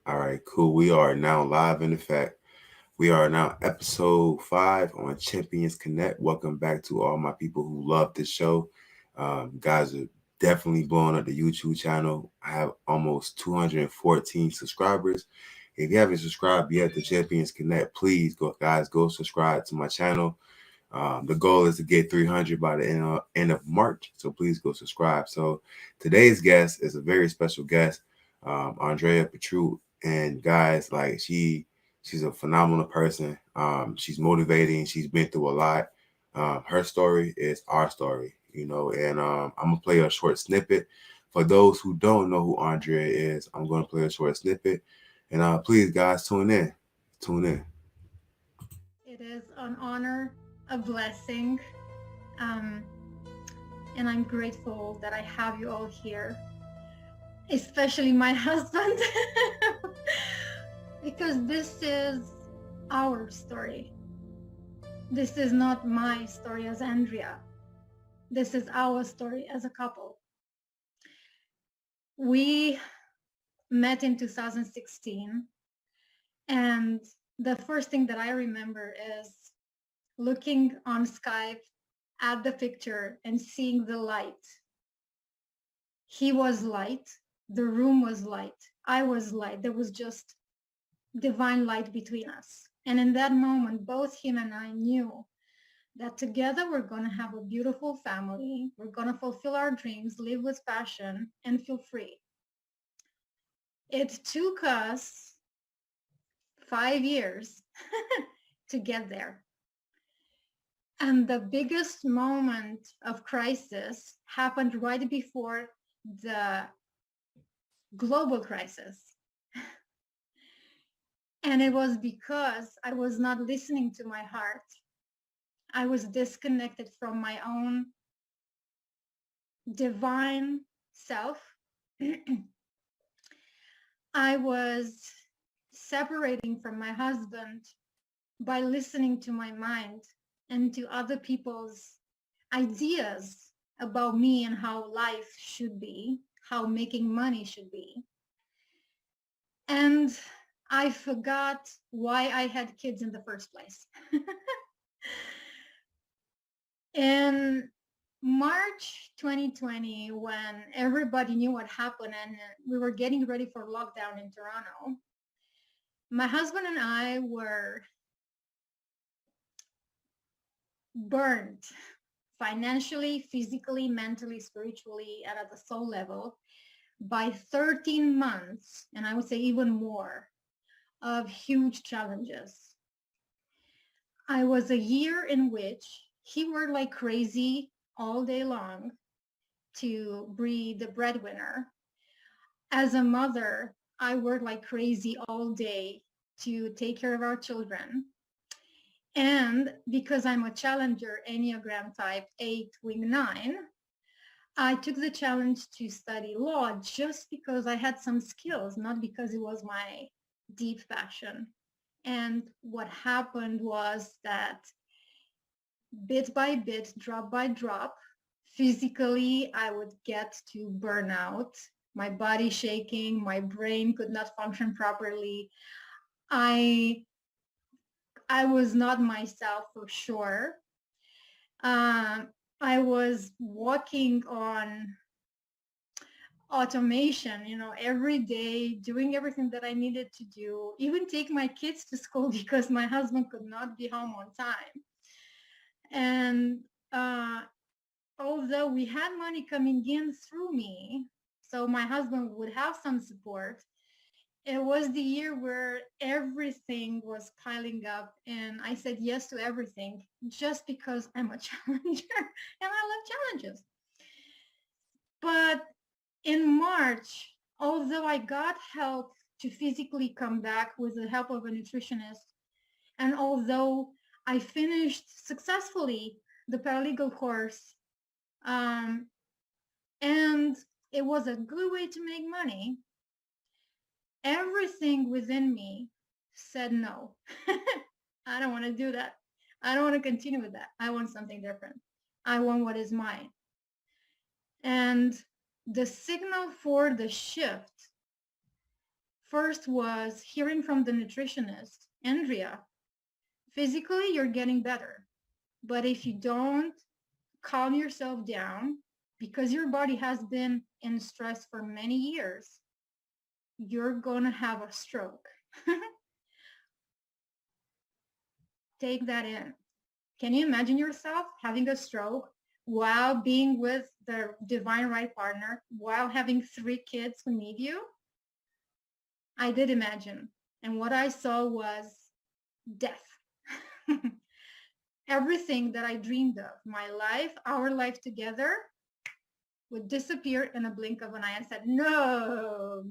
All right, cool. We are now live in effect. We are now episode 5 on Champions Connect. Welcome back to all my people who love this show. Guys are definitely blowing up the YouTube channel. I have almost 214 subscribers. If you haven't subscribed yet to Champions Connect, please go subscribe to my channel. The goal is to get 300 by the end of March, so please go subscribe. So today's guest is a very special guest, Andrea Petru, and guys, like she's a phenomenal person. She's motivating. She's been through a lot. Her story is our story, and I'm gonna play a short snippet. For those who don't know who Andrea is, I'm gonna play a short snippet, and please, guys, tune in. Tune in. It is an honor, a blessing, um, and I'm grateful that I have you all here, especially my husband, because this is our story. This is not my story as Andrea. This is our story as a couple. We met in 2016, and the first thing that I remember is looking on Skype at the picture and seeing the light. He was light, the room was light, I was light. There was just divine light between us. And in that moment, both him and I knew that together we're going to have a beautiful family. We're going to fulfill our dreams, live with passion, and feel free. It took us 5 years to get there. And the biggest moment of crisis happened right before the global crisis. And it was because I was not listening to my heart. I was disconnected from my own divine self. I was separating from my husband by listening to my mind and to other people's ideas about me and how life should be, how making money should be. And I forgot why I had kids in the first place. In March 2020, when everybody knew what happened and we were getting ready for lockdown in Toronto, my husband and I were burned financially, physically, mentally, spiritually, and at the soul level by 13 months, and I would say even more, of huge challenges. I was a year in which he worked like crazy all day long to be the breadwinner. As a mother, I worked like crazy all day to take care of our children. And because I'm a challenger, Enneagram type 8, wing 9, I took the challenge to study law just because I had some skills, not because it was my deep passion. And what happened was that bit by bit, drop by drop, physically, I would get to burnout, my body shaking, my brain could not function properly. I I was not myself for sure. I was walking on automation, every day, doing everything that I needed to do, even take my kids to school because my husband could not be home on time. And uh, although we had money coming in through me, so my husband would have some support, it was the year where everything was piling up and I said yes to everything just because I'm a challenger and I love challenges. But in March, although I got help to physically come back with the help of a nutritionist, and although I finished successfully the paralegal course, um, and it was a good way to make money, everything within me said no. I don't want to do that. I don't want to continue with that. I want something different. I want what is mine. And the signal for the shift First was hearing from the nutritionist, Andrea, physically you're getting better. But if you don't calm yourself down, because your body has been in stress for many years, you're going to have a stroke. Take that in. Can you imagine yourself having a stroke while being with the divine right partner, while having 3 kids who need you? I did imagine. And what I saw was death. Everything that I dreamed of, my life, our life together, would disappear in a blink of an eye. And said, no,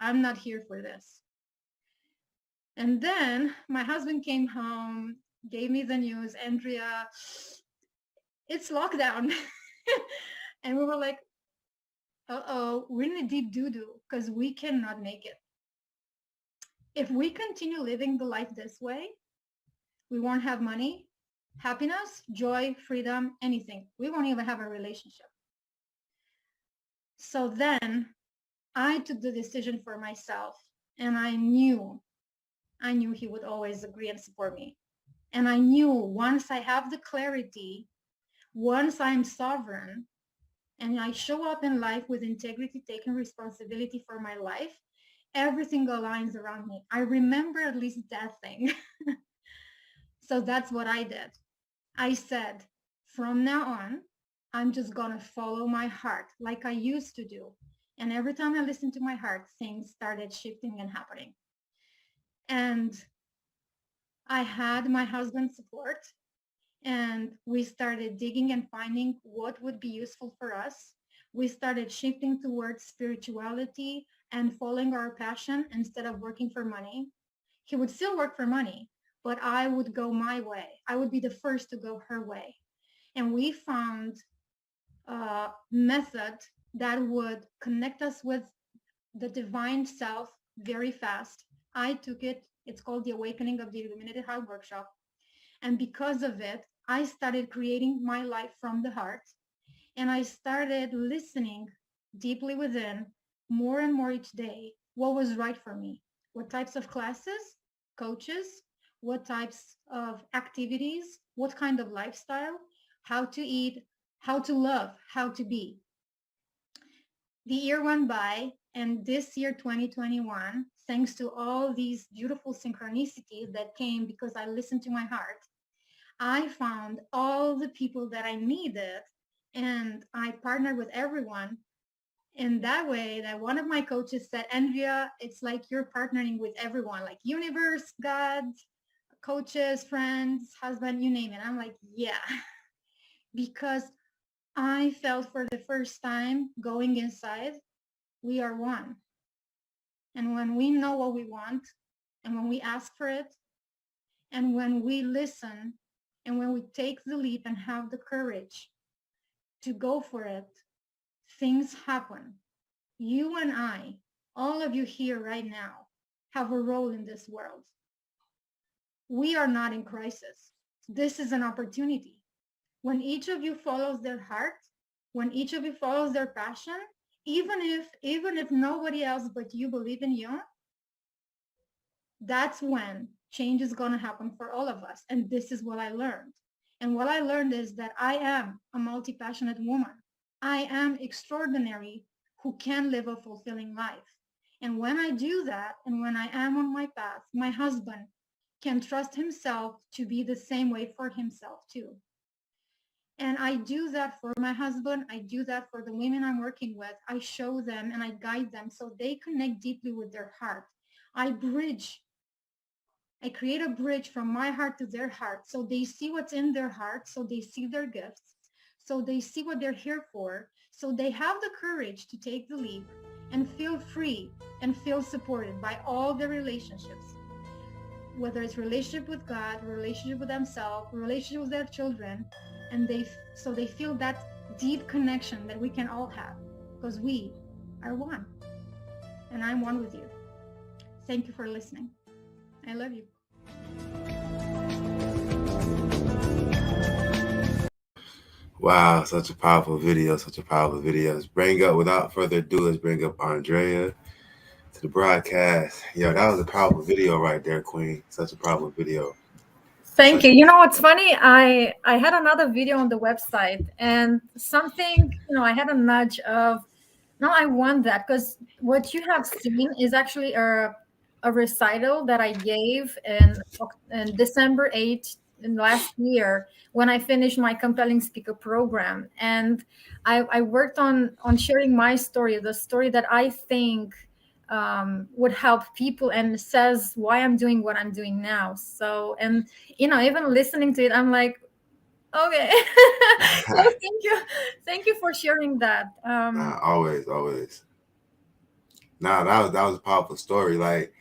I'm not here for this. And then my husband came home, gave me the news, Andrea, it's lockdown. And we were like, uh-oh, we're in a deep doo-doo because we cannot make it. If we continue living the life this way, we won't have money, happiness, joy, freedom, anything. We won't even have a relationship. So then I took the decision for myself, and I knew he would always agree and support me. And I knew once I have the clarity, once I'm sovereign, and I show up in life with integrity, taking responsibility for my life, everything aligns around me. I remember at least that thing. So that's what I did. I said, from now on, I'm just going to follow my heart like I used to do. And every time I listened to my heart, things started shifting and happening. And I had my husband's support, and we started digging and finding what would be useful for us. We started shifting towards spirituality and following our passion instead of working for money. He would still work for money, but I would go my way. I would be the first to go her way. And we found a method that would connect us with the divine self very fast. I took it. It's called the Awakening of the Illuminated Heart Workshop. And because of it, I started creating my life from the heart. And I started listening deeply within more and more each day what was right for me, what types of classes, coaches, what types of activities, what kind of lifestyle, how to eat, how to love, how to be. The year went by, and this year, 2021, thanks to all these beautiful synchronicities that came because I listened to my heart, I found all the people that I needed, and I partnered with everyone in that way that one of my coaches said, Andrea, it's like you're partnering with everyone, like universe, God, coaches, friends, husband, you name it. I'm like, yeah, because I felt for the first time going inside, we are one. And when we know what we want, and when we ask for it, and when we listen, and when we take the leap and have the courage to go for it, things happen. You and I, all of you here right now, have a role in this world. We are not in crisis. This is an opportunity. When each of you follows their heart, when each of you follows their passion, even if nobody else but you believe in you, that's when change is going to happen for all of us. And this is what I learned. And what I learned is that I am a multi-passionate woman. I am extraordinary who can live a fulfilling life. And when I do that, and when I am on my path, my husband can trust himself to be the same way for himself too. And I do that for my husband. I do that for the women I'm working with. I show them and I guide them so they connect deeply with their heart. I create a bridge from my heart to their heart so they see what's in their heart, so they see their gifts, so they see what they're here for, so they have the courage to take the leap and feel free and feel supported by all their relationships, whether it's relationship with God, relationship with themselves, relationship with their children, and they feel that deep connection that we can all have because we are one, and I'm one with you. Thank you for listening. I love you. Wow, such a powerful video, such a powerful video. Let's bring up, without further ado, let's bring up Andrea. to the broadcast. Yo, that was a powerful video right there, Queen. Such a powerful video. Thank Such you. You know what's funny? I had another video on the website, and something, I had a nudge of, no, I want that, because what you have seen is actually a recital that I gave in December 8th in last year, when I finished my compelling speaker program. And I worked on sharing my story, the story that I think would help people, and says why I'm doing what I'm doing now. So, and even listening to it, I'm like, okay. So thank you for sharing that. nah, always, always. Nah, that was a powerful story. Like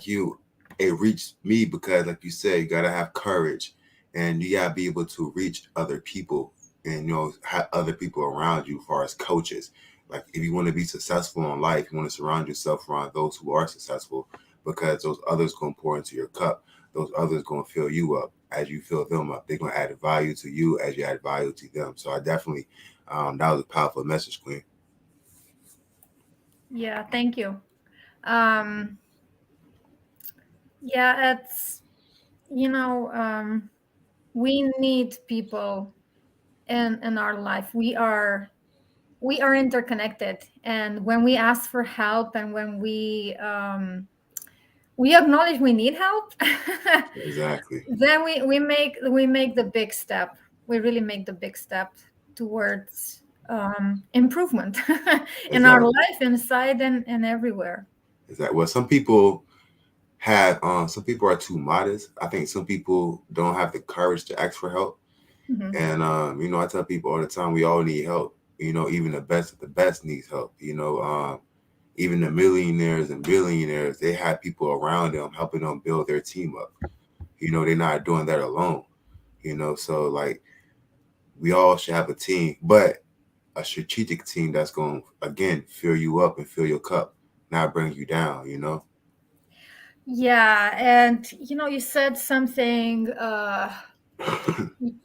you, it reached me because, like you said, you gotta have courage, and you gotta be able to reach other people, and have other people around you, as far as coaches. Like if you want to be successful in life, you want to surround yourself around those who are successful, because those others gonna pour into your cup. Those others gonna fill you up as you fill them up. They're gonna add value to you as you add value to them. So I definitely, that was a powerful message, Queen. Yeah, thank you. um yeah, it's, you know um we need people in our life. We are interconnected, and when we ask for help, and when we acknowledge we need help, Exactly. then we make the big step. We really make the big step towards improvement in our Exactly. life, inside and everywhere. Exactly. Well, some people are too modest. I think some people don't have the courage to ask for help. Mhm. And I tell people all the time, we all need help. Even the best of the best needs help. Even the millionaires and billionaires, they have people around them helping them build their team up. They're not doing that alone. So like we all should have a team, but a strategic team that's going to again fill you up and fill your cup, not bring you down. Yeah, and you said something.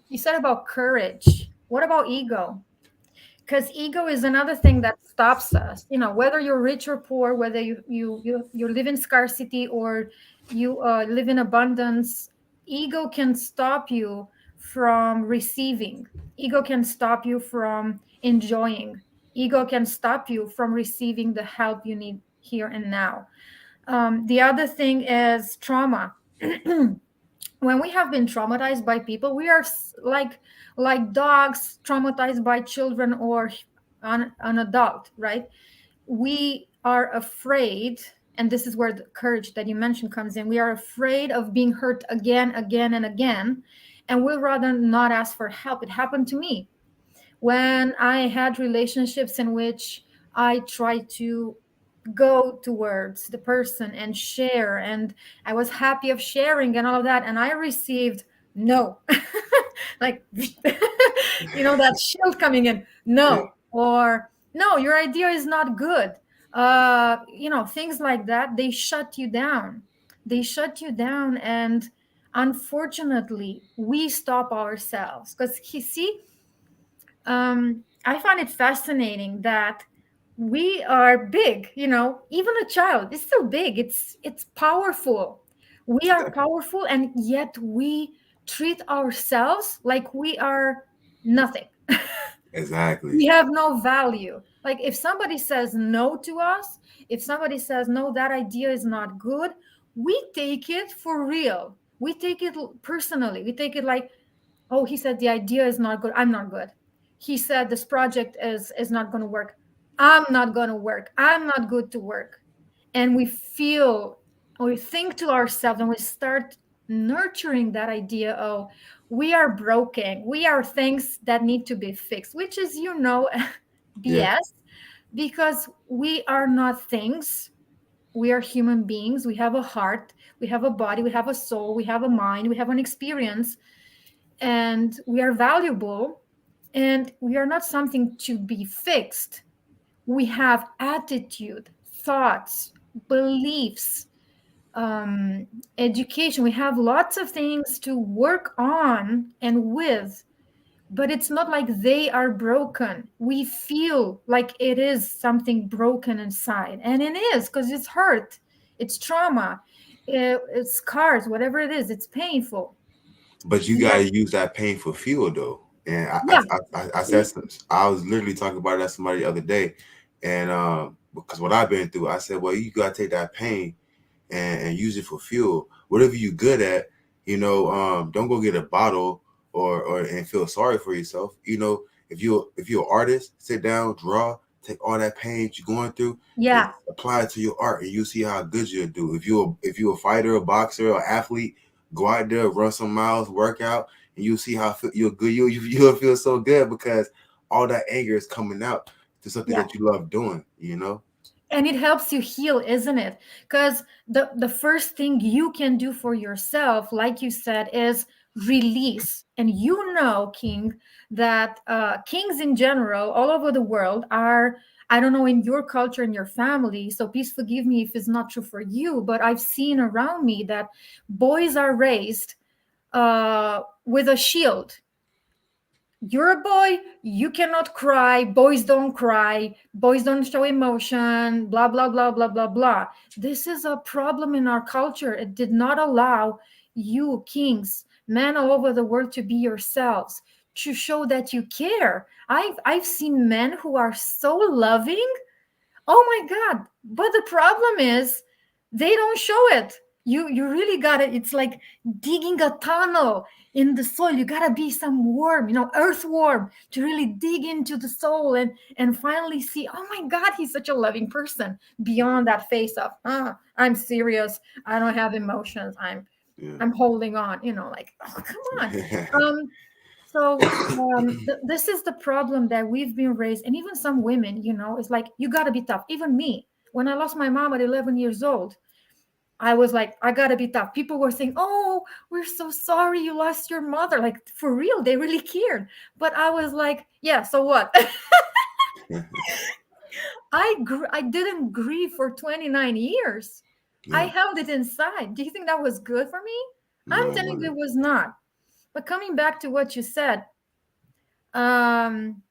You said about courage. What about ego? Because ego is another thing that stops us. Whether you're rich or poor, whether you live in scarcity, or you live in abundance, ego can stop you from receiving. Ego can stop you from enjoying. Ego can stop you from receiving the help you need here and now. The other thing is trauma. When we have been traumatized by people, we are like dogs traumatized by children, or an adult, right? We are afraid, and this is where the courage that you mentioned comes in. We are afraid of being hurt again, again, and again, and we'll rather not ask for help. It happened to me when I had relationships in which I tried to go towards the person and share, and I was happy of sharing and all of that, and I received no. Like, that shield coming in, Yeah, no, or no, your idea is not good. Things like that, they shut you down. And unfortunately, we stop ourselves, because I find it fascinating that we are big. Even a child is still big. It's powerful. We are exactly. powerful, and yet we treat ourselves like we are nothing. Exactly. We have no value. Like, if somebody says no to us, if somebody says no, that idea is not good, we take it for real. We take it personally. We take it like, oh, he said the idea is not good, I'm not good. He said this project is not going to work, I'm not going to work, I'm not good to work. And we think to ourselves, and we start nurturing that idea, oh, we are broken, we are things that need to be fixed, which is Yeah, BS. Because we are not things. We are human beings. We have a heart, we have a body, we have a soul, we have a mind, we have an experience, and we are valuable, and we are not something to be fixed. We have attitude, thoughts, beliefs, um, education. We have lots of things to work on and with. but it's not like they are broken. We feel like it is something broken inside, and it is because it's hurt, it's trauma, it's scars, whatever it is, it's painful. But you And that, gotta use that pain for fuel though. And yeah, I said some, I was literally talking about that to somebody the other day, and because what I've been through, I said, well, you gotta take that pain and use it for fuel. Whatever you good at, don't go get a bottle or and feel sorry for yourself. If you're an artist, sit down, draw, take all that pain that you're going through and yeah, apply it to your art, and you see how good you'll do. If you're a fighter, a boxer, or athlete, go out there, run some miles, work out, and you'll see how you're good. You'll feel so good because all that anger is coming out to something yeah. that you love doing. And it helps you heal, isn't it? Because the first thing you can do for yourself, like you said, is release. And you know, King, that kings in general all over the world are, I don't know, in your culture and your family, so please forgive me if it's not true for you, but I've seen around me that boys are raised with a shield. You're a boy, you cannot cry, boys don't show emotion, blah blah blah blah blah blah. This is a problem in our culture. It did not allow you, kings, men all over the world, to be yourselves, to show that you care. I've seen men who are so loving. Oh my God. But the problem is they don't show it. You really got it. It's like digging a tunnel in the soil. You gotta be some worm, earthworm, to really dig into the soul and finally see, oh my God, he's such a loving person. Beyond that face of, I'm serious. I don't have emotions. Yeah. I'm holding on, like, oh, come on. Um, this is the problem that we've been raised, and even some women, it's like, you got to be tough. Even me, when I lost my mom at 11 years old, I was like, I got to be tough. People were saying, oh, we're so sorry you lost your mother. Like, for real, they really cared. But I was like, yeah, so what? I didn't grieve for 29 years. I Yeah. held it inside. Do you think that was good for me? I'm No, it telling you, wasn't. it was not. But coming back to what you said, um,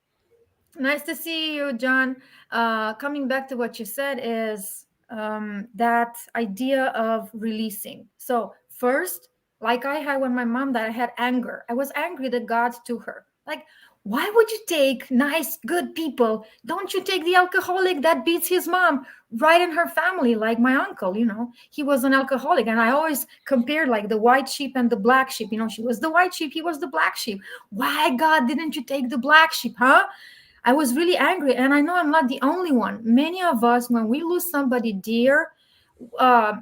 nice to see you, John. Coming back to what you said is that idea of releasing. So first, like I had when my mom died, I had anger. I was angry that God took her. Like, why would you take nice, good people? Don't you take the alcoholic that beats his mom right in her family, like my uncle? He was an alcoholic, and I always compared like the white sheep and the black sheep. She was the white sheep, he was the black sheep. Why, God, didn't you take the black sheep, huh? I was really angry, and I know I'm not the only one. Many of us, when we lose somebody dear, uh,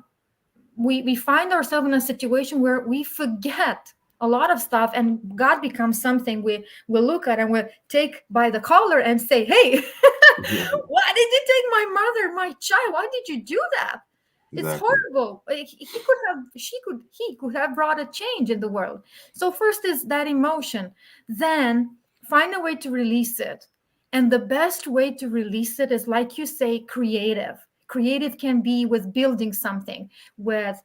we find ourselves in a situation where we forget a lot of stuff, and God becomes something we look at and we take by the collar and say, "Hey, why did you take my mother, my child? Why did you do that? It's Exactly. horrible. He could have, he could have brought a change in the world." So first is that emotion, then find a way to release it. And the best way to release it is, like you say, creative. Creative can be with building something, with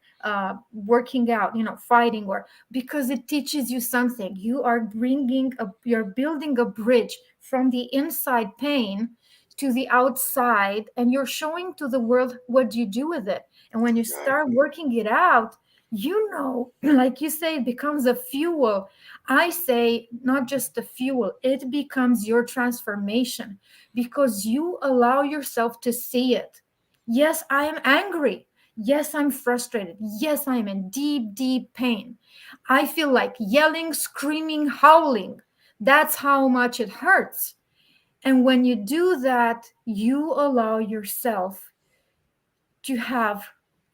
working out, fighting, or because it teaches you something. You're building a bridge from the inside pain to the outside, and you're showing to the world what you do with it. And when you start Exactly. working it out, like you say, it becomes a fuel. I say not just a fuel, it becomes your transformation, because you allow yourself to see it. Yes, I am angry. Yes, I'm frustrated. Yes, I'm in deep, deep pain. I feel like yelling, screaming, howling. That's how much it hurts. And when you do that, you allow yourself to have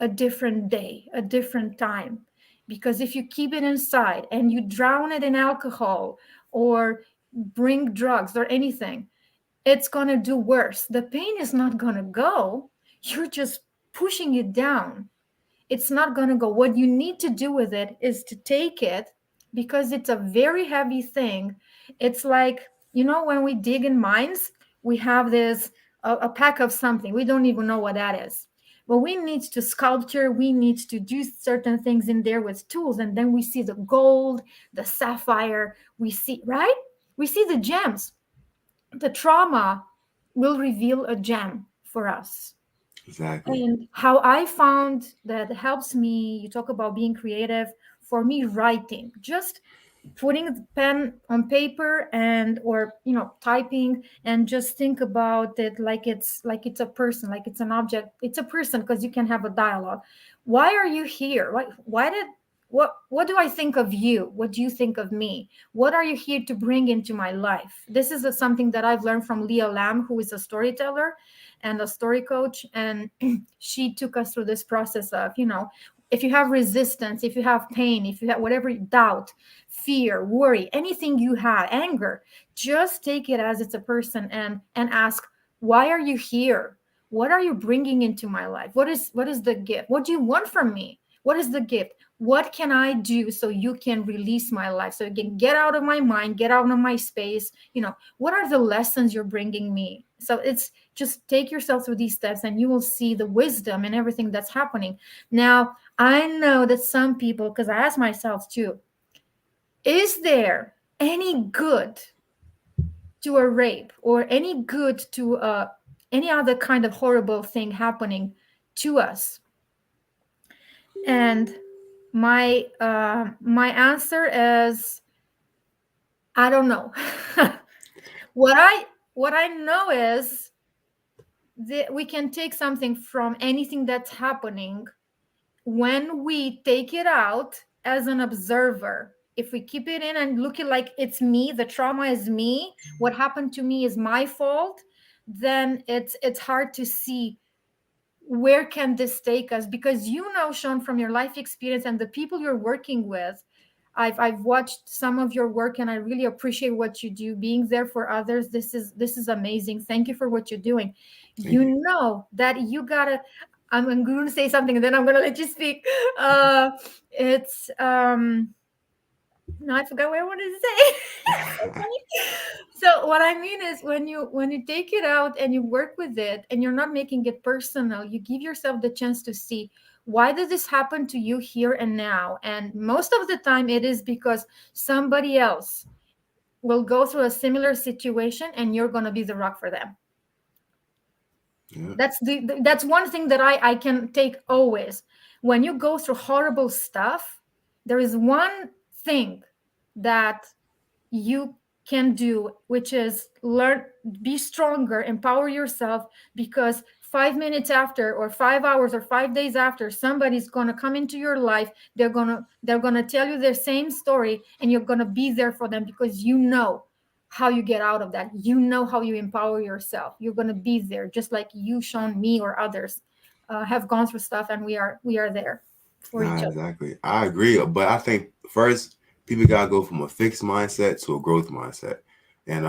a different day, a different time. Because if you keep it inside and you drown it in alcohol or bring drugs or anything, it's going to do worse. The pain is not going to go. You're just pushing it down. It's not going to go. What you need to do with it is to take it, because it's a very heavy thing. It's like, when we dig in mines, we have this a pack of something. We don't even know what that is. Well, we need to sculpture, we need to do certain things in there with tools, and then we see the gold, the sapphire, we see, right? We see the gems. The trauma will reveal a gem for us. Exactly. And how I found that helps me, you talk about being creative. For me, writing, just putting the pen on paper, and or typing, and just think about it like it's a person, like it's an object, it's a person, because you can have a dialogue. Why are you here? Why did what do I think of you? What do you think of me? What are you here to bring into my life? This is something that I've learned from Leah Lamb, who is a storyteller and a story coach, and she took us through this process of, if you have resistance, if you have pain, if you have whatever, doubt, fear, worry, anything you have, anger, just take it as it's a person, and ask, why are you here? What are you bringing into my life? What is the gift? What do you want from me? What is the gift? What can I do so you can release my life, so you can get out of my mind, get out of my space? What are the lessons you're bringing me? So it's just take yourself through these steps, and you will see the wisdom and everything that's happening. Now, I know that some people, because I ask myself too, is there any good to a rape, or any good to any other kind of horrible thing happening to us? And my answer is, I don't know. What I know is that we can take something from anything that's happening when we take it out as an observer. If we keep it in and look it like it's me, the trauma is me, what happened to me is my fault, then it's hard to see where can this take us. Because Sean, from your life experience and the people you're working with, I've watched some of your work, and I really appreciate what you do, being there for others. This is amazing. Thank you for what you're doing. Thank you. That you gotta, I'm going to say something and then I'm going to let you speak. It's no, I forgot what I wanted to say. So funny. So what I mean is, when you take it out and you work with it, and you're not making it personal, you give yourself the chance to see, why did this happen to you here and now? And most of the time it is because somebody else will go through a similar situation, and you're going to be the rock for them. Yeah. That's one thing that I can take always. When you go through horrible stuff, there is one thing that you can do, which is learn, be stronger, empower yourself. Because 5 minutes after, or 5 hours, or 5 days after, somebody's going to come into your life. They're going to tell you their same story, and you're going to be there for them, because how you get out of that. How you empower yourself. You're going to be there, just like you, Sean, me, or others have gone through stuff, and we are there for each Nah, other. exactly. I agree, but I think first people gotta go from a fixed mindset to a growth mindset, and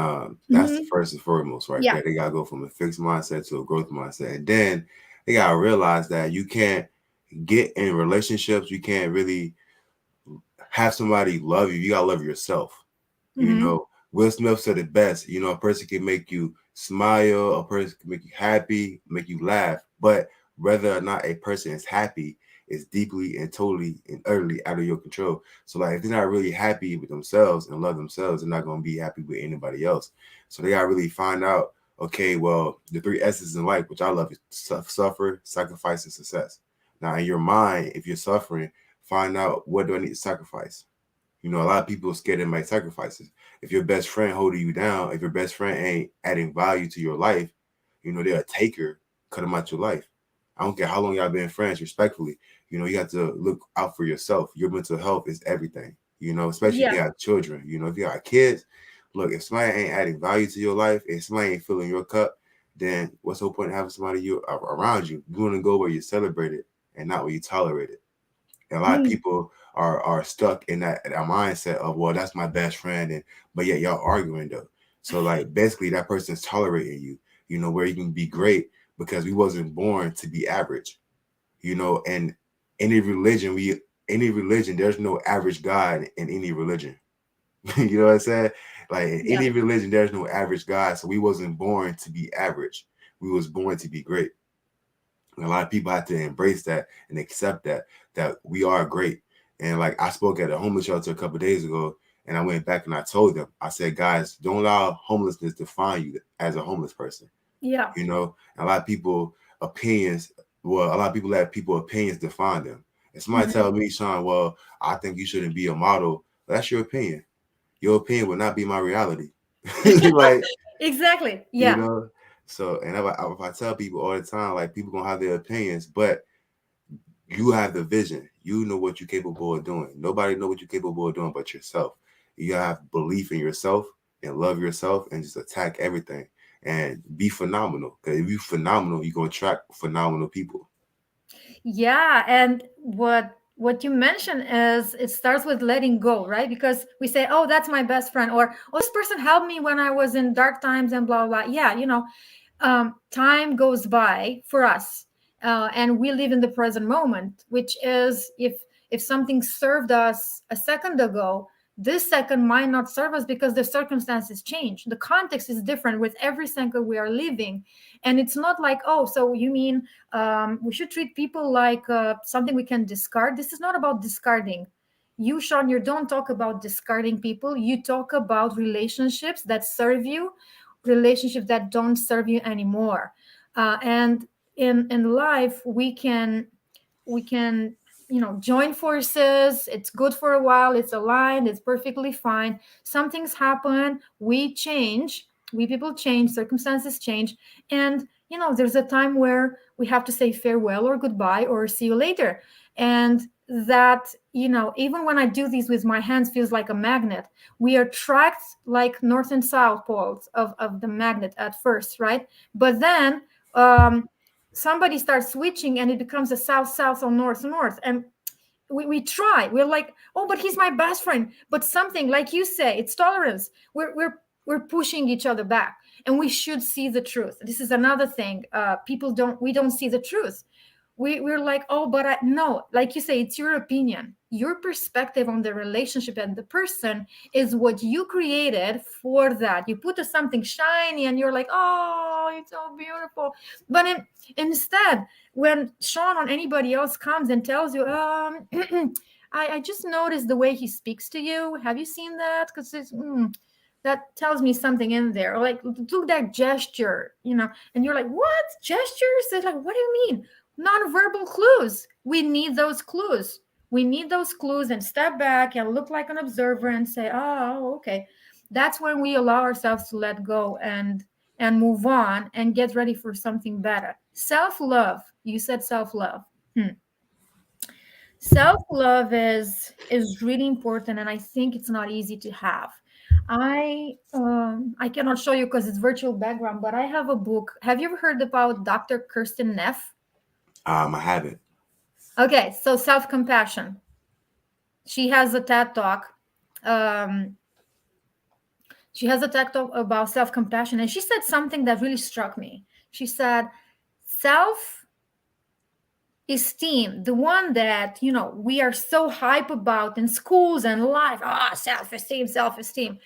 that's the Hmm. first and foremost right Yeah. there. They gotta go from a fixed mindset to a growth mindset, and then they gotta realize that you can't get in relationships. You can't really have somebody love you. You gotta love yourself. You Hmm. know, Will Smith said it best. A person can make you smile, a person can make you happy, make you laugh, but whether or not a person is happy is deeply and totally and utterly out of your control. So, like, if they're not really happy with themselves and love themselves, they're not going to be happy with anybody else. So, they got to really find out, okay, well, the three S's in life, which I love, is suffer, sacrifice, and success. Now, in your mind, if you're suffering, find out, what do I need to sacrifice? A lot of people are scared to make sacrifices. If your best friend holding you down, if your best friend ain't adding value to your life, they're a taker, cut them out your life. I don't care how long y'all been friends, respectfully. You have to look out for yourself. Your mental health is everything, especially if you Yeah. have children. If you got kids, look, if somebody ain't adding value to your life, if somebody ain't filling your cup, then what's the whole point of having somebody around you? You want to go where you celebrate it and not where you tolerate it. And a lot of Mm. people are stuck in that mindset of, well, that's my best friend, and but yet y'all arguing though. So like basically that person's tolerating you, where you can be great because we wasn't born to be average, and any religion there's no average God in any religion. You know what I'm saying? Like in Yeah. any religion, there's no average God. So we wasn't born to be average. We was born to be great. And a lot of people have to embrace that and accept that we are great. And like I spoke at a homeless shelter a couple of days ago, And I went back and I told them, I said, guys, don't allow homelessness define you as a homeless person. Yeah. You know, and a lot of people opinions, well, a lot of people let people opinions define them. And somebody Mhm. tell me, Sean, well, I think you shouldn't be a model. That's your opinion. Your opinion will not be my reality. Like, Exactly. you Yeah. know, so, and if I tell people all the time, like, people gonna have their opinions, but you have the vision. You know what you're capable of doing. Nobody know what you're capable of doing but yourself. You gotta have belief in yourself and love yourself and just attack everything and be phenomenal. Because if you're phenomenal, you're gonna attract phenomenal people. Yeah, and what you mentioned is it starts with letting go, right? Because we say, "Oh, that's my best friend," or "Oh, this person helped me when I was in dark times," and blah blah. Yeah, time goes by for us, and we live in the present moment, which is if something served us a second ago, this second might not serve us because the circumstances change. The context is different with every second we are living, and it's not like, oh, so you mean we should treat people like something we can discard? This is not about discarding. You, Sean, you don't talk about discarding people. You talk about relationships that serve you, relationships that don't serve you anymore. And in life, we can join forces. It's good for a while, it's aligned, it's perfectly fine. Some things happen, we change, we people change, circumstances change, and there's a time where we have to say farewell or goodbye or see you later. And that, even when I do these with my hands, feels like a magnet. We attract like north and south poles of the magnet at first, right? But then somebody starts switching and it becomes a south south or north north, and we try, we're like, oh, but he's my best friend, but something, like you say, it's tolerance. We're pushing each other back, and we should see the truth. This is another thing. People don't We don't see the truth. We're like, oh, but I no, like you say, it's your opinion. Your perspective on the relationship and the person is what you created for that. You put something shiny and you're like, oh, it's so beautiful. But instead, when Sean or anybody else comes and tells you, I just noticed the way he speaks to you. Have you seen that? Because that tells me something in there. Or like, look that gesture, and you're like, what gestures? They're like, what do you mean? Nonverbal clues. We need those clues. We need those clues and step back and look like an observer and say, oh, okay. That's when we allow ourselves to let go and move on and get ready for something better. Self-love. You said self-love. Self-love is really important, and I think it's not easy to have. I cannot show you because it's virtual background, but I have a book. Have you ever heard about Dr. Kirsten Neff? I haven't. Okay, so self-compassion. She has a TED talk. Um, she has a TED talk about self-compassion, and she said something that really struck me. She said, self esteem, the one that we are so hype about in schools and life. Self-esteem, self-esteem.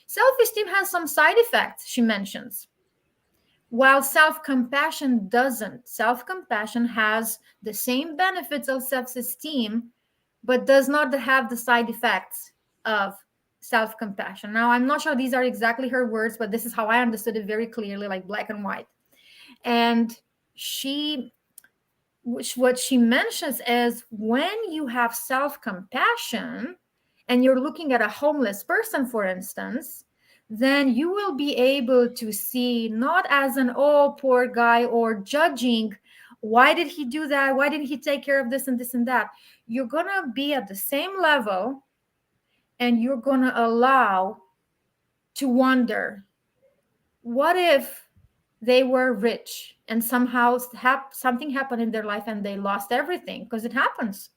Self-esteem has some side effects, she mentions, while self-compassion doesn't. Self-compassion has the same benefits of self-esteem, but does not have the side effects of self-compassion. Now, I'm not sure these are exactly her words, but this is how I understood it very clearly, like black and white. And she what she mentions is, when you have self-compassion and you're looking at a homeless person, for instance, then you will be able to see, not as an, oh, poor guy, or judging, why did he do that, why didn't he take care of this and this and that. You're gonna be at the same level, and you're gonna allow to wonder, what if they were rich and somehow something happened in their life and they lost everything? Because it happens.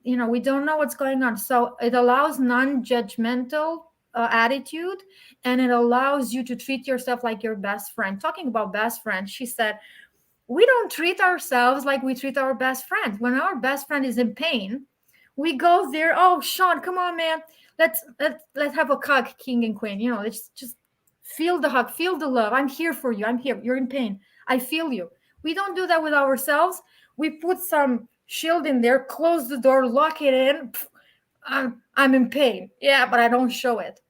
We don't know what's going on. So it allows non-judgmental attitude, and it allows you to treat yourself like your best friend. Talking about best friend, she said, we don't treat ourselves like we treat our best friend. When our best friend is in pain, we go there, oh, Sean, come on, man, let's have a hug, king and queen. Let's just feel the hug, feel the love. I'm here for you, I'm here, you're in pain, I feel you. We don't do that with ourselves. We put some shield in there, close the door, lock it in. I'm in pain. Yeah, but I don't show it.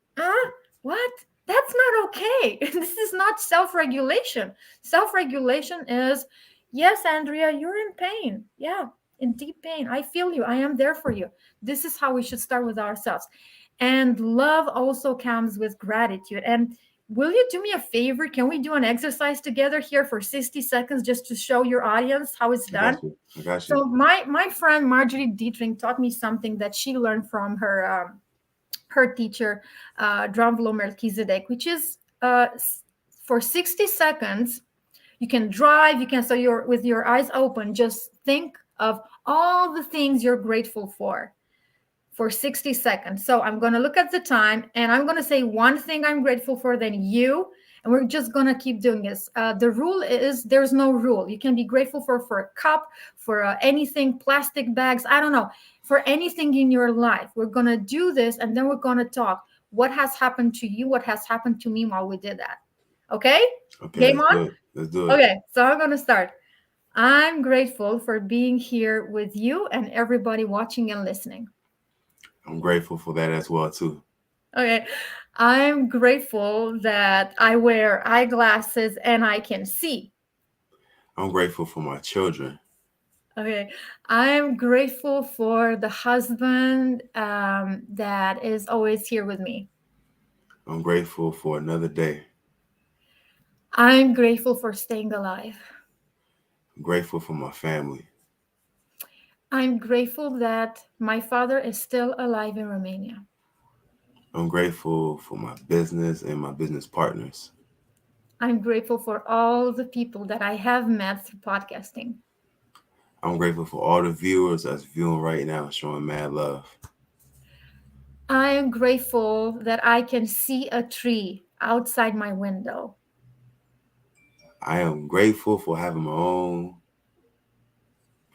What? That's not okay. This is not self-regulation. Self-regulation is, yes, Andrea, you're in pain. Yeah, in deep pain. I feel you. I am there for you. This is how we should start with ourselves. And love also comes with gratitude. And will you do me a favor? Can we do an exercise together here for 60 seconds just to show your audience how it's I got done? you. I got you. So my friend Marjorie Dietrich taught me something that she learned from her teacher, Dramvlo Melchizedek, which is for 60 seconds you can drive. You can, so you're with your eyes open, just think of all the things you're grateful for 60 seconds. So I'm going to look at the time and I'm going to say one thing I'm grateful for, then you, and we're just going to keep doing this. The rule is there's no rule. You can be grateful for a cup, for anything, plastic bags, I don't know, for anything in your life. We're going to do this and then we're going to talk what has happened to you, what has happened to me while we did that. Okay? Okay, Game let's on? do it. Let's do it. Okay, so I'm going to start. I'm grateful for being here with you and everybody watching and listening. I'm grateful for that as well too. Okay. I'm grateful that I wear eyeglasses and I can see. I'm grateful for my children. Okay. I'm grateful for the husband that is always here with me. I'm grateful for another day. I'm grateful for staying alive. I'm grateful for my family. I'm grateful that my father is still alive in Romania. I'm grateful for my business and my business partners. I'm grateful for all the people that I have met through podcasting. I'm grateful for all the viewers that's viewing right now, showing mad love. I am grateful that I can see a tree outside my window. I am grateful for having my own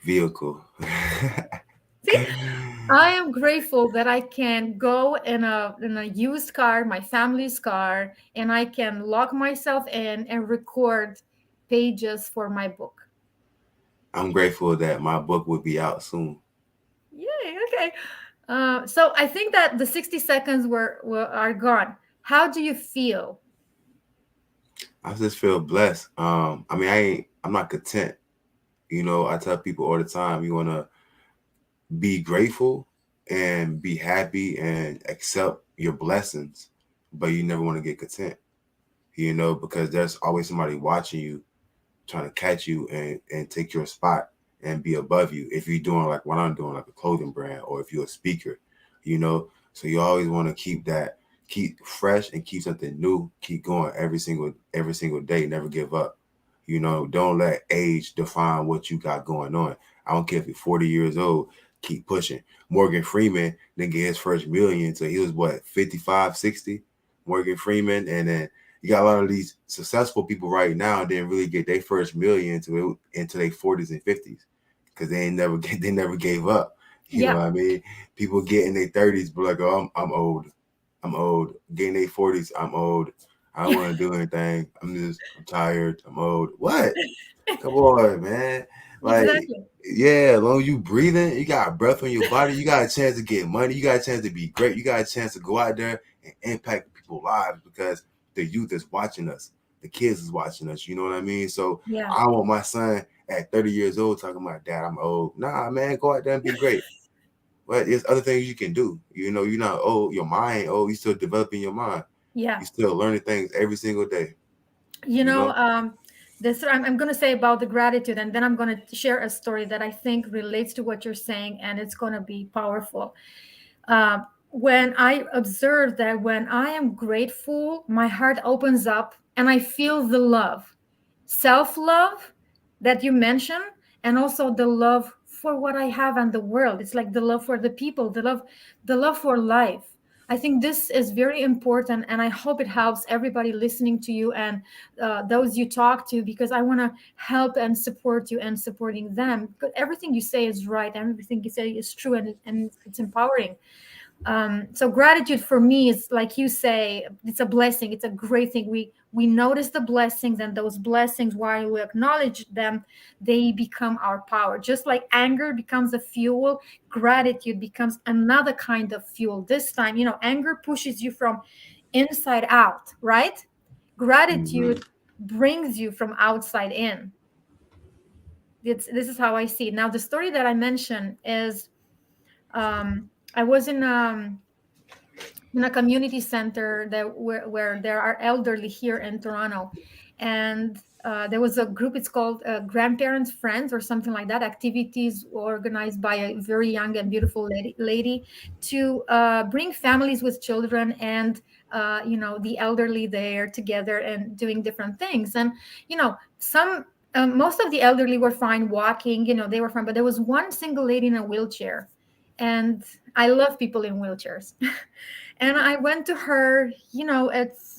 vehicle. See, I am grateful that I can go in a used car, my family's car, and I can lock myself in and record pages for my book. I'm grateful that my book will be out soon. Yay! Okay. So I think that the 60 seconds were are gone. How do you feel? I just feel blessed. I mean, I'm not content. You know, I tell people all the time, you wanna be grateful and be happy and accept your blessings, but you never want to get content, you know, because there's always somebody watching you trying to catch you and take your spot and be above you if you're doing like what I'm doing, like a clothing brand, or if you're a speaker, you know. So you always want to keep fresh and keep something new, keep going every single day, never give up. You know, don't let age define what you got going on. I don't care if you're 40 years old, keep pushing. Morgan Freeman didn't get his first million until he was what, 55, 60? Morgan Freeman. And then you got a lot of these successful people right now didn't really get their first million into their 40s and 50s because they never gave up. You know Yeah, what I mean? People get in their 30s, but like, oh, I'm old. I'm old. Getting their 40s, I'm old. I don't yeah, want to do anything. I'm tired. I'm old. What? Come on, man. Like, exactly. yeah, as long as you breathing, you got breath in your body, you got a chance to get money, you got a chance to be great, you got a chance to go out there and impact people's lives because the youth is watching us, the kids is watching us, you know what I mean? So Yeah, I want my son at 30 years old talking about, Dad, I'm old. Nah, man, go out there and be great. But there's other things you can do. You know, you're not old, your mind ain't old, you're still developing your mind. yeah. You're still learning things every single day, You you know, know? this I'm going to say about the gratitude, and then I'm going to share a story that I think relates to what you're saying, and it's going to be powerful. When I observe that when I am grateful, my heart opens up and I feel the love, self love that you mentioned, and also the love for what I have and the world. It's like the love for the people, the love for life. I think this is very important, and I hope it helps everybody listening to you and those you talk to, because I want to help and support you and supporting them. Because everything you say is right, and everything you say is true, and it's empowering. So gratitude for me is, like you say, it's a blessing. It's a great thing. We notice the blessings, and those blessings, while we acknowledge them, they become our power. Just like anger becomes a fuel, gratitude becomes another kind of fuel. This time, anger pushes you from inside out, right? Hmm. Gratitude brings you from outside in. This is how I see it. Now, the story that I mentioned is, I was in a community center where there are elderly here in Toronto, and there was a group. It's called Grandparents Friends or something like that. Activities organized by a very young and beautiful lady to bring families with children and the elderly there together and doing different things. And some. Most of the elderly were fine walking, they were fine, but there was one single lady in a wheelchair. And I love people in wheelchairs. And I went to her,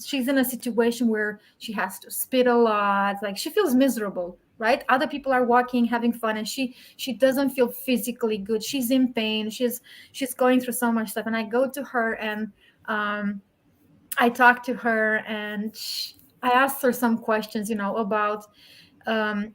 she's in a situation where she has to spit a lot, like she feels miserable, right? Other people are walking, having fun, and she doesn't feel physically good. She's in pain. She's going through so much stuff. And I go to her, and I talk to her, and I asked her some questions, about um,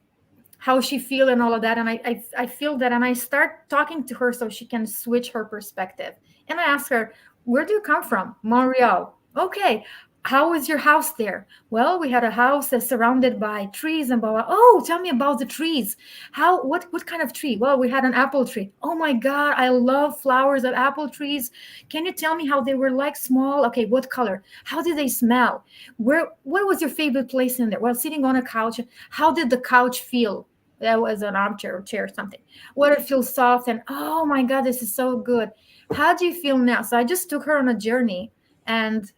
how she feel and all of that. And I feel that, and I start talking to her so she can switch her perspective. And I ask her, where do you come from? Montreal. Okay. How is your house there? Well, we had a house that's surrounded by trees and blah, blah. Oh, tell me about the trees. What kind of tree? Well, we had an apple tree. Oh my God, I love flowers of apple trees. Can you tell me how they were, like, small? Okay, what color? How did they smell? What was your favorite place in there? Well, sitting on a couch. How did the couch feel? That was an armchair or chair or something. What, it feels soft, and oh my God, this is so good. How do you feel now? So I just took her on a journey, and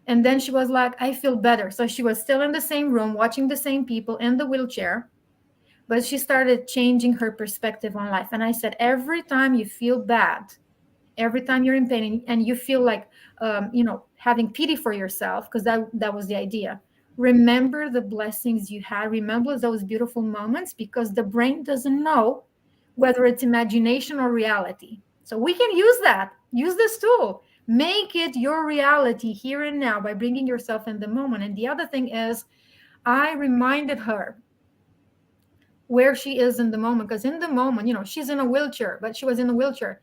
then she was like, I feel better. So she was still in the same room watching the same people in the wheelchair, but she started changing her perspective on life. And I said, every time you feel bad, every time you're in pain, and you feel like having pity for yourself, because that was the idea, remember the blessings you had, remember those beautiful moments, because the brain doesn't know whether it's imagination or reality. So we can use this tool, make it your reality here and now by bringing yourself in the moment. And the other thing is, I reminded her where she is in the moment, because in the moment, she's in a wheelchair, but she was in a wheelchair.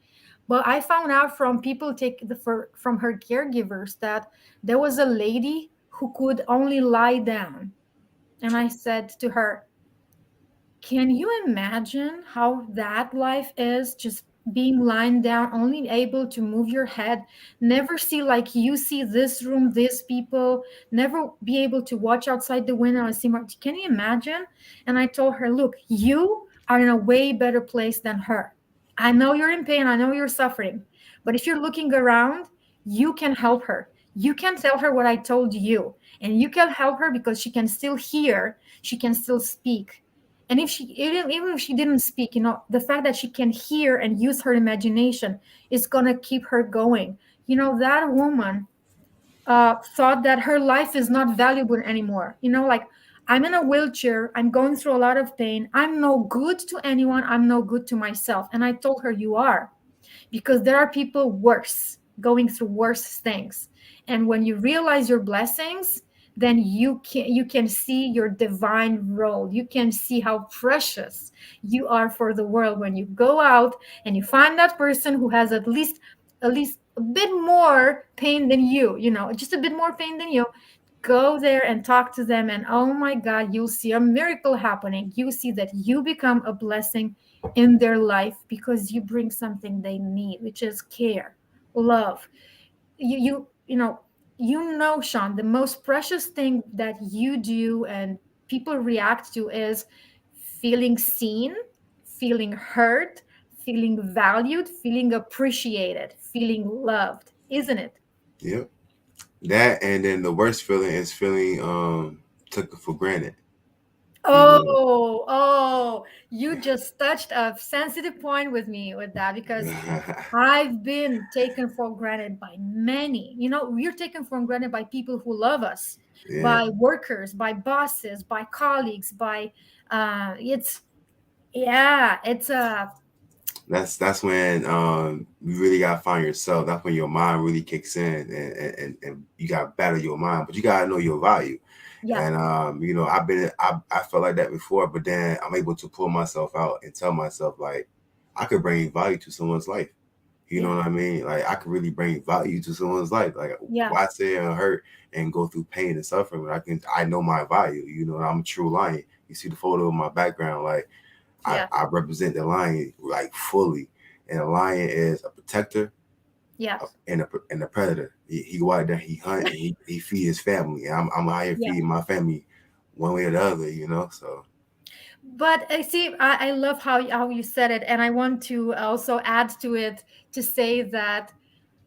But I found out from people from her caregivers that there was a lady who could only lie down. And I said to her, can you imagine how that life is, just being lying down, only able to move your head, never see like you see this room, these people, never be able to watch outside the window and see more? Can you imagine? And I told her, look, you are in a way better place than her. I know you're in pain, I know you're suffering, but if you're looking around, you can help her. You can tell her what I told you, and you can help her because she can still hear, she can still speak. And if she, even if she didn't speak, the fact that she can hear and use her imagination is going to keep her going. That woman thought that her life is not valuable anymore. Like, I'm in a wheelchair, I'm going through a lot of pain, I'm no good to anyone, I'm no good to myself. And I told her, you are, because there are people worse, going through worse things. And when you realize your blessings, then you can see your divine role. You can see how precious you are for the world when you go out and you find that person who has at least a bit more pain than just a bit more pain than you. Go there and talk to them, and oh my God, you'll see a miracle happening. You see that you become a blessing in their life because you bring something they need, which is care, love. Sean, the most precious thing that you do and people react to is feeling seen, feeling heard, feeling valued, feeling appreciated, feeling loved, isn't it? Yep. That, and then the worst feeling is feeling took for granted. You Oh, you just touched a sensitive point with me with that, because I've been taken for granted by many. We're taken for granted by people who love us, yeah. by workers, by bosses, by colleagues, by it's yeah, it's That's when you really gotta find yourself. That's when your mind really kicks in, and you gotta battle your mind, but you gotta know your value. Yeah, And you know, I felt like that before, but then I'm able to pull myself out and tell myself like I could bring value to someone's life. You know yeah, what I mean? Like I could really bring value to someone's life. Like yeah, why sit and hurt and go through pain and suffering when I know my value. You know, I'm a true lion. You see the photo of my background, like yeah, I represent the lion like fully. And a lion is a protector yes, and a predator. He go out there, he hunt, and he feed his family. And I'm out here yeah. feeding my family one way or the other, you know. So But I see, I love how you said it, and I want to also add to it to say that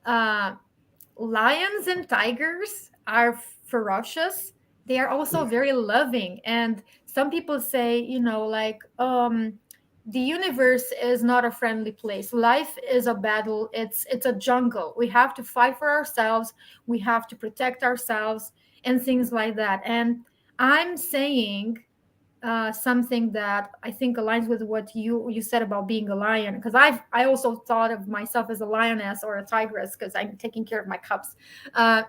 uh, lions and tigers are ferocious. They are also very loving, and some people say, like, the universe is not a friendly place. Life is a battle. It's a jungle. We have to fight for ourselves. We have to protect ourselves and things like that. And I'm saying something that I think aligns with what you said about being a lion, because I also thought of myself as a lioness or a tigress because I'm taking care of my cubs, uh,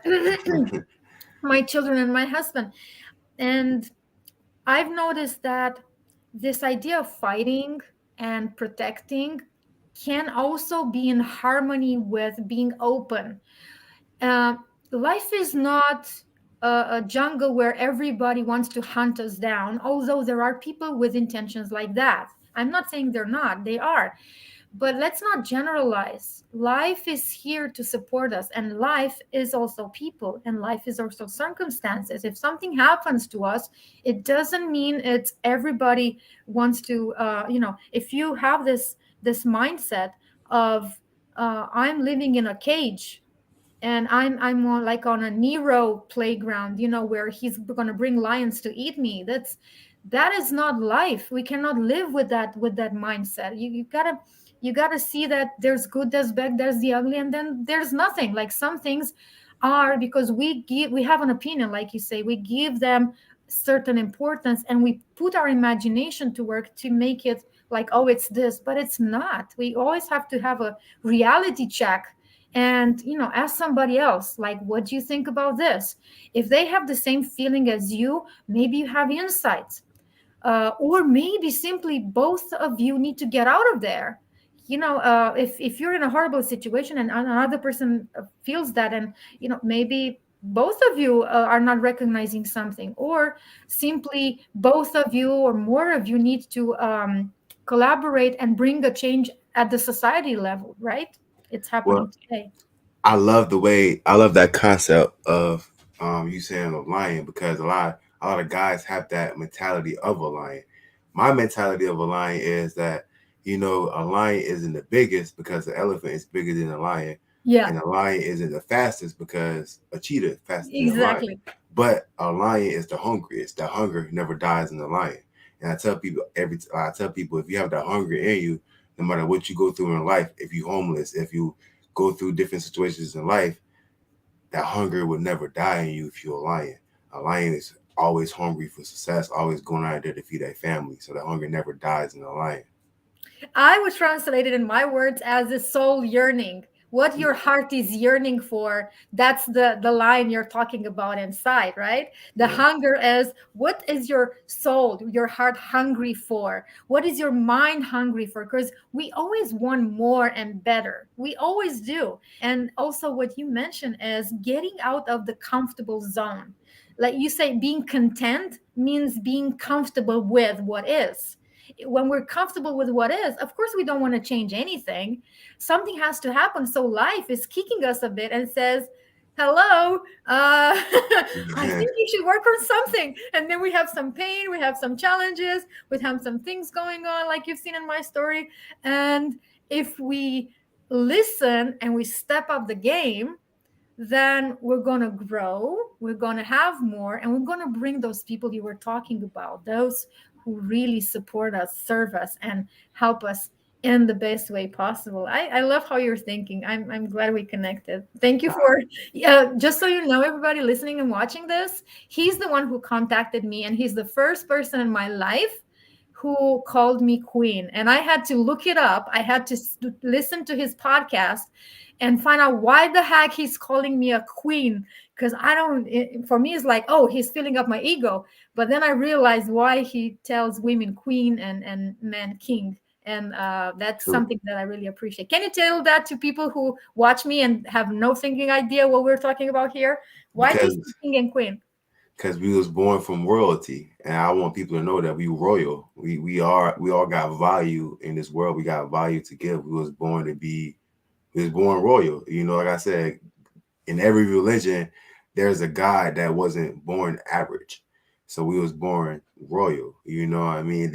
my children and my husband. And I've noticed that this idea of fighting and protecting can also be in harmony with being open. uh, Life is not a jungle where everybody wants to hunt us down, although there are people with intentions like that. I'm not saying they're not, they are. But let's not generalize. Life is here to support us, and life is also people, and life is also circumstances. If something happens to us, it doesn't mean it's everybody wants to, if you have this mindset of I'm living in a cage and I'm more like on a Nero playground, where he's gonna bring lions to eat me. That is not life. We cannot live with that mindset. You gotta see that there's good, there's bad, there's the ugly, and then there's nothing. Like some things are because we have an opinion, like you say, we give them certain importance and we put our imagination to work to make it like, oh, it's this, but it's not. We always have to have a reality check and ask somebody else, like, what do you think about this? If they have the same feeling as you, maybe you have insights, or maybe simply both of you need to get out of there. If you're in a horrible situation and another person feels that, and maybe both of you are not recognizing something, or simply both of you or more of you need to collaborate and bring a change at the society level, right? It's well, happening today. I love that concept of you saying a lion because a lot of guys have that mentality of a lion. My mentality of a lion is that you know a lion isn't the biggest because the elephant is bigger than a lion, Yeah, and a lion isn't the fastest because a cheetah is faster than a lion. exactly. But a lion is the hungriest. The hunger never dies in the lion. And I tell people if you have that hunger in you, no matter what you go through in life, if you're homeless, if you go through different situations in life, that hunger will never die in you if you're a lion. A lion is always hungry for success, always going out there to feed their family. So the hunger never dies in a lion. I would translate it in my words as a soul yearning. What your heart is yearning for, that's the line you're talking about inside, right? The Yeah. hunger is, what is your soul, your heart hungry for? What is your mind hungry for? Because we always want more and better. We always do. And also, what you mentioned is getting out of the comfortable zone. Like you say, being content means being comfortable with what is. When we're comfortable with what is, of course we don't want to change anything. Something has to happen, so life is kicking us a bit and says, hello, I think you should work on something. And then we have some pain, we have some challenges, we have some things going on like you've seen in my story. And if we listen and we step up the game, then we're going to grow, we're going to have more, and we're going to bring those people you were talking about, those who really support us, serve us, and help us in the best way possible. I love how you're thinking. I'm glad we connected. Thank you for, just so you know, everybody listening and watching this, he's the one who contacted me, and he's the first person in my life who called me queen, and I had to look it up. I had to listen to his podcast and find out why the heck he's calling me a queen. Because I don't, for me, it's like, oh, he's filling up my ego. But then I realized why he tells women queen and men king. And that's True. something that I really appreciate. Can you tell that to people who watch me and have no thinking idea what we're talking about here? Why do you say Because king and queen? we was born from royalty, and I want people to know that we royal. We all got value in this world. We got value to give. We was born royal. You know, like I said, in every religion, there's a God that wasn't born average. So we was born royal. You know what I mean?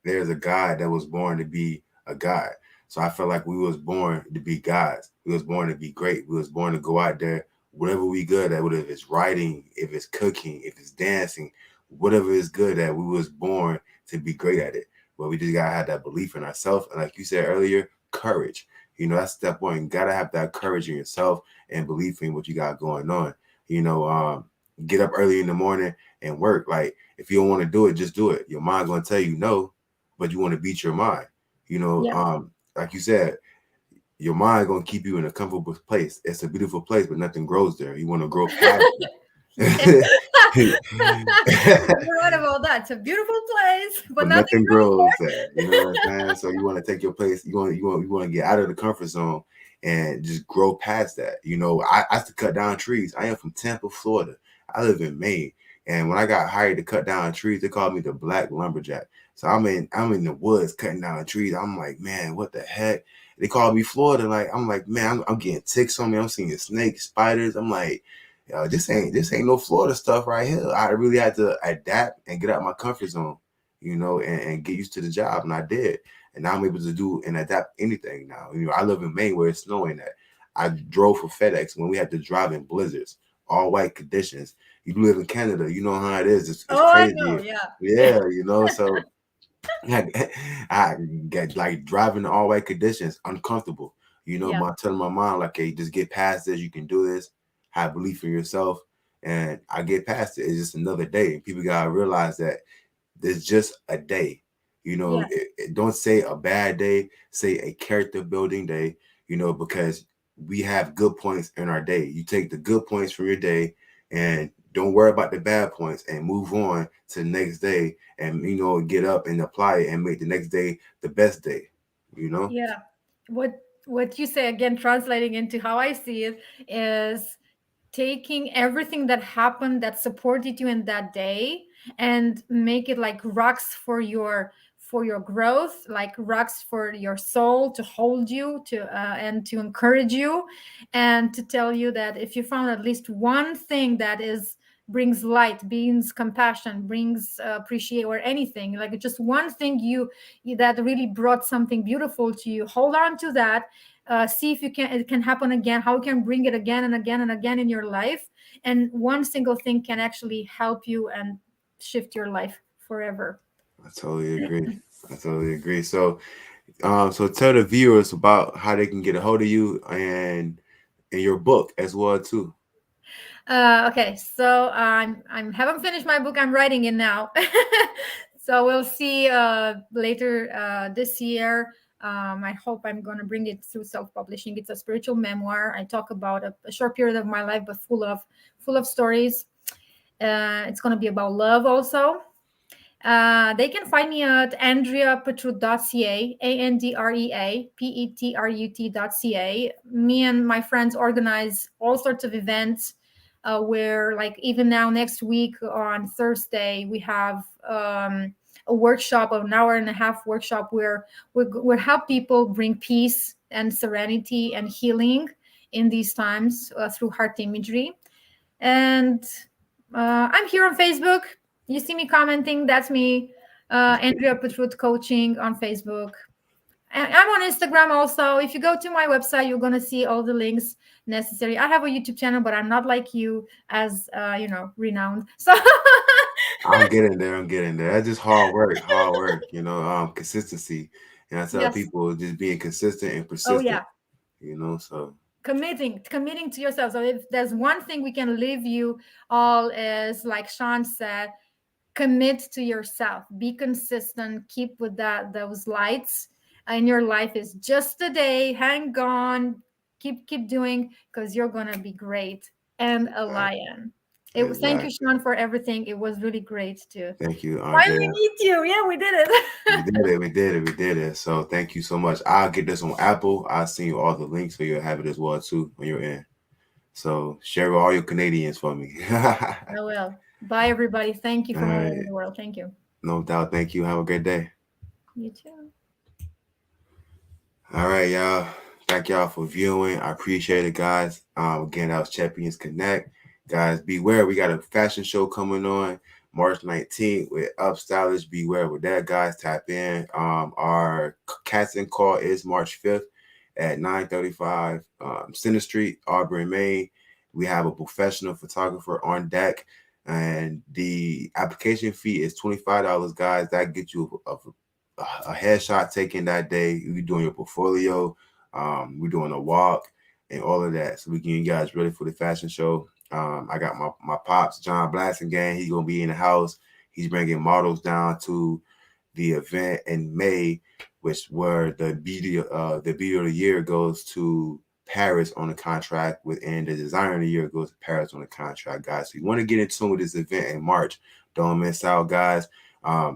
There's a God that was born to be a God. So I feel like we was born to be gods. We was born to be great. We was born to go out there, whatever we good at, whether if it's writing, if it's cooking, if it's dancing, whatever is good at, we was born to be great at it. But we just gotta have that belief in ourselves. And like you said earlier, courage. You know, that's step one. You gotta have that courage in yourself and belief in what you got going on. You know, get up early in the morning and work. Like if you don't want to do it, just do it. Your mind gonna tell you no, but you want to beat your mind. You know, Yeah. like you said, your mind gonna keep you in a comfortable place. It's a beautiful place, but nothing grows there. You want to grow past Yeah. it. You're right about that. It's a beautiful place, but But nothing nothing grows grows there. You know what there. I'm saying? So you want to take your place. You want to get out of the comfort zone and just grow past that. You know, I have to cut down trees. I am from Tampa, Florida. I live in Maine, and when I got hired to cut down trees, they called me the Black Lumberjack. So I'm in the woods cutting down trees. I'm like, man, what the heck? They called me Florida. Like I'm like, man, I'm getting ticks on me. I'm seeing snakes, spiders. I'm like, yo, this ain't no Florida stuff right here. I really had to adapt and get out my comfort zone, you know, and get used to the job, and I did. And now I'm able to do and adapt anything now. You know, I live in Maine where it's snowing at. I drove for FedEx when we had to drive in blizzards, all white conditions. You live in Canada, you know how it is. It's Oh, I know. crazy. Yeah. Yeah, you know, so I, I get like driving in all white conditions, uncomfortable. You know, Yeah. my telling my mind like, hey, just get past this. You can do this. Have belief in yourself, and I get past it. It's just another day. And people gotta realize that there's just a day. You know, Yeah. don't say a bad day. Say a character building day. You know, because we have good points in our day. You take the good points from your day, and don't worry about the bad points, and move on to the next day, and you know, get up and apply it and make the next day the best day. You know, Yeah. What what you say, again, translating into how I see it, is taking everything that happened that supported you in that day and make it like rocks for your growth, like rocks for your soul to hold you to and to encourage you, and to tell you that if you found at least one thing that is brings light, brings compassion, brings appreciate, or anything, like just one thing that really brought something beautiful to you, hold on to that. See if you can it can happen again, how you can bring it again and again and again in your life, and one single thing can actually help you and shift your life forever. I totally agree. I totally agree. So, so tell the viewers about how they can get a hold of you and your book as well too. Okay, so I'm haven't finished my book. I'm writing it now, so we'll see later this year. I hope I'm going to bring it through self-publishing. It's a spiritual memoir. I talk about a short period of my life, but full of stories. It's going to be about love also. They can find me at andreapetrut.ca, AndreaPetrut.ca. Me and my friends organize all sorts of events where, like, even now, next week on Thursday, we have a workshop, an hour and a half workshop where we help people bring peace and serenity and healing in these times through heart imagery. And I'm here on Facebook. You see me commenting. That's me, Andrea Petru Coaching on Facebook. And I'm on Instagram also. If you go to my website, you're gonna see all the links necessary. I have a YouTube channel, but I'm not like you, as renowned. So I'm getting there. I'm getting there. That's just hard work. Hard work. You know, consistency. And I tell yes. people just being consistent and Oh persistent. yeah. You know, so Committing to yourself. So if there's one thing we can leave you all is, like Sean said, commit to yourself, be consistent, keep with those lights in your life. Is just a day, hang on, keep doing, because you're gonna be great and a lion. It was, thank you, Exactly. Sean, for everything. It was really great to Thank you, finally Andrea. meet you. Yeah, we did We it. did it. We did it. We did it. So thank you so much. I'll get this on Apple. I'll send you all the links so you'll have it as well too when you're in. So share with all your Canadians for me. All I will. Bye, everybody. Thank you from all over right. the world. Thank you. No doubt. Thank you. Have a great day. You too. All right, y'all. Thank y'all for viewing. I appreciate it, guys. Again, that was Champions Connect. Guys, beware. We got a fashion show coming on March 19th with Up Stylish. Beware with that, guys. Tap in. Our casting call is March 5th at 9:35 Center Street, Auburn, Maine. We have a professional photographer on deck, and the application fee is $25, guys. That gets you a headshot taken that day. We're doing your portfolio. We're doing a walk and all of that. So we getting you guys ready for the fashion show. I got my pops, John Blasingang. He's gonna be in the house. He's bringing models down to the event in May, which where the beauty of the year goes to Paris on a contract with, and the designer of the year goes to Paris on a contract, guys. So you want to get in tune with this event in March. Don't miss out, guys.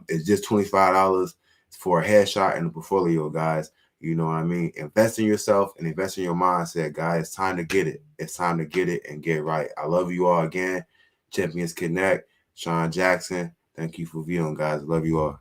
It's just $25 for a headshot and a portfolio, guys. You know what I mean? Invest in yourself and invest in your mindset, guys. It's time to get it. It's time to get it and get right. I love you all again. Champions Connect, Sean Jackson. Thank you for viewing, guys. Love you all.